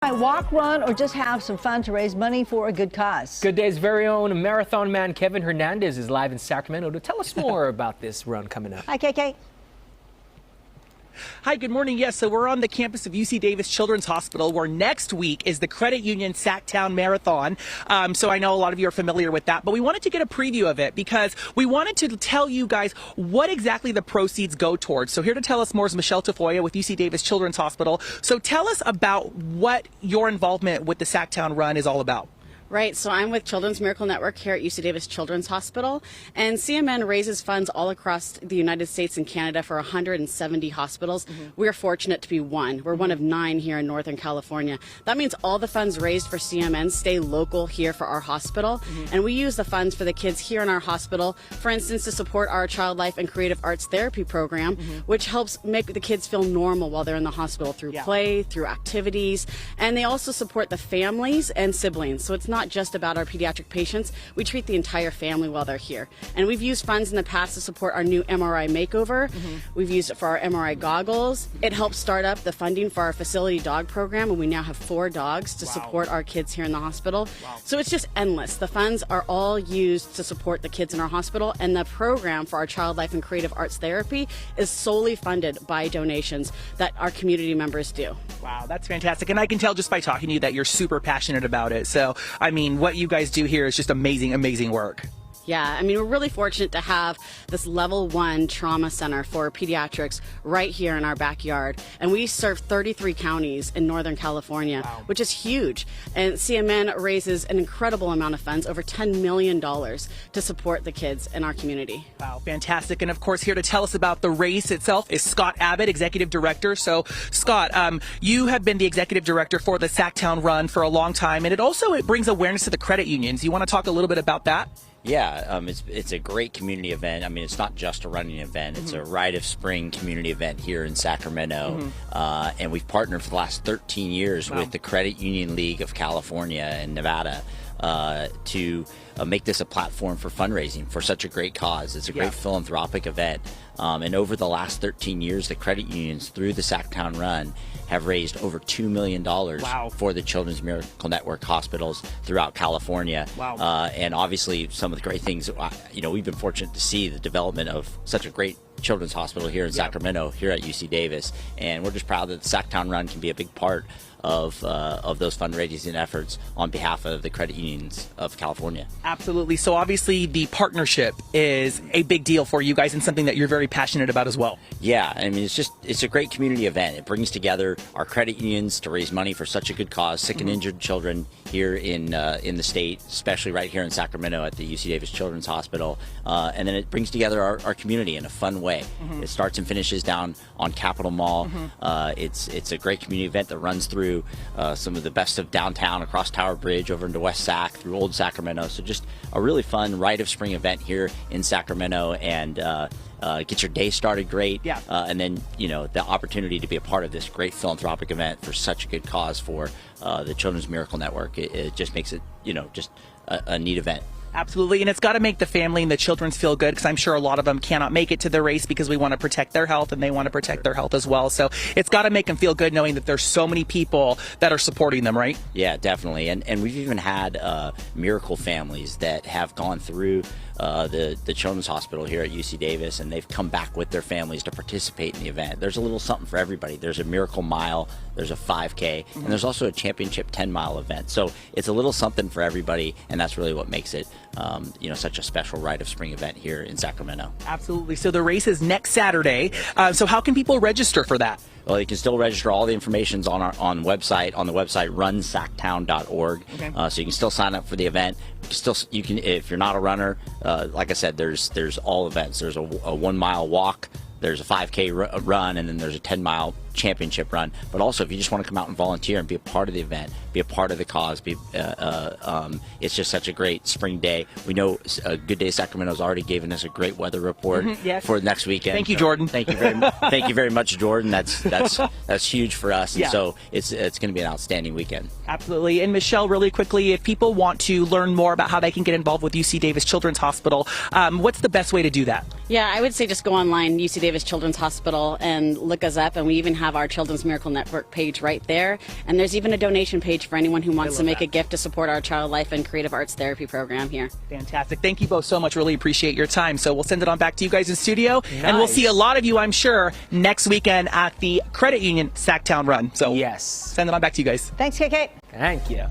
Walk, run, or just have some fun to raise money for a good cause. Good Day's very own marathon man Kevin Hernandez is live in Sacramento to tell us more about this run coming up. Hi, KK. Hi, good morning. Yes, so we're on the campus of UC Davis Children's Hospital, where next week is the Credit Union Sactown Marathon. So I know a lot of you are familiar with that, but we wanted to get a preview of it because we wanted to tell you guys what exactly the proceeds go towards. So here to tell us more is Michelle Tafoya with UC Davis Children's Hospital. So tell us about what your involvement with the Sactown Run is all about. Right, so I'm with Children's Miracle Network here at UC Davis Children's Hospital, and CMN raises funds all across the United States and Canada for 170 hospitals. We are fortunate to be one. We're one of 9 here in Northern California. That means all the funds raised for CMN stay local here for our hospital, and we use the funds for the kids here in our hospital, for instance, to support our Child Life and Creative Arts Therapy program, which helps make the kids feel normal while they're in the hospital through play, through activities, and they also support the families and siblings. So it's not just about our pediatric patients. We treat the entire family while they're here. And we've used funds in the past to support our new MRI makeover. We've used it for our MRI goggles. It helps start up the funding for our facility dog program, and we now have 4 dogs to support our kids here in the hospital. So it's just endless. The funds are all used to support the kids in our hospital, and the program for our Child Life and Creative Arts Therapy is solely funded by donations that our community members do. Wow, that's fantastic. And I can tell just by talking to you that you're super passionate about it. So, I mean, what you guys do here is just amazing, amazing work. Yeah, I mean, we're really fortunate to have this level 1 trauma center for pediatrics right here in our backyard. And we serve 33 counties in Northern California, which is huge. And CMN raises an incredible amount of funds, over $10 million, to support the kids in our community. Wow, fantastic. And of course, here to tell us about the race itself is Scott Abbott, Executive Director. So, Scott, you have been the Executive Director for the Sactown Run for a long time, and it brings awareness to the credit unions. You want to talk a little bit about that? Yeah, it's a great community event. I mean, it's not just a running event. It's a Rite of Spring community event here in Sacramento. And we've partnered for the last 13 years with the Credit Union League of California and Nevada to make this a platform for fundraising for such a great cause. It's a great philanthropic event. And over the last 13 years, the credit unions through the Sactown Run have raised over $2 million for the Children's Miracle Network hospitals throughout California. And obviously, some of the great things, we've been fortunate to see the development of such a great children's hospital here in Sacramento, here at UC Davis. And we're just proud that the Sactown Run can be a big part of those fundraising efforts on behalf of the credit unions of California. Absolutely. So obviously the partnership is a big deal for you guys and something that you're very passionate about as well. Yeah, I mean, it's a great community event. It brings together our credit unions to raise money for such a good cause, sick and injured children here in the state, especially right here in Sacramento at the UC Davis Children's Hospital. And then it brings together our community in a fun way. It starts and finishes down on Capitol Mall. It's a great community event that runs through some of the best of downtown, across Tower Bridge, over into West Sac, through Old Sacramento. So just a really fun Rite of Spring event here in Sacramento, and get your day started great. And then, the opportunity to be a part of this great philanthropic event for such a good cause for the Children's Miracle Network. It just makes it, just a neat event. Absolutely, and it's got to make the family and the children feel good, because I'm sure a lot of them cannot make it to the race because we want to protect their health and they want to protect their health as well. So it's got to make them feel good knowing that there's so many people that are supporting them, right? Yeah, definitely. And we've even had miracle families that have gone through the Children's Hospital here at UC Davis, and they've come back with their families to participate in the event. There's a little something for everybody. There's a Miracle Mile, there's a 5K, and there's also a Championship 10-mile event. So it's a little something for everybody, and that's really what makes it such a special Rite of Spring event here in Sacramento. Absolutely. So the race is next Saturday. So how can people register for that? Well, you can still register. All the information's on the website runsactown.org. So you can still sign up for the event. You can if you're not a runner. Like I said, there's all events. There's a 1-mile walk. There's a 5K run, and then there's a 10-mile championship run. But also, if you just want to come out and volunteer and be a part of the event, be a part of the cause, it's just such a great spring day. We know Good Day Sacramento has already given us a great weather report for next weekend. Thank you, Jordan. Thank you very much. Thank you very much, Jordan. That's huge for us. And so it's going to be an outstanding weekend. Absolutely. And Michelle, really quickly, if people want to learn more about how they can get involved with UC Davis Children's Hospital, what's the best way to do that? Yeah, I would say just go online, UC Davis Children's Hospital, and look us up. And we even have our Children's Miracle Network page right there. And there's even a donation page for anyone who wants to make a gift to support our Child Life and Creative Arts Therapy program here. Fantastic. Thank you both so much. Really appreciate your time. So we'll send it on back to you guys in studio. And we'll see a lot of you, I'm sure, next weekend at the Credit Union Sactown Run. So Yes. send it on back to you guys. Thanks, KK. Thank you.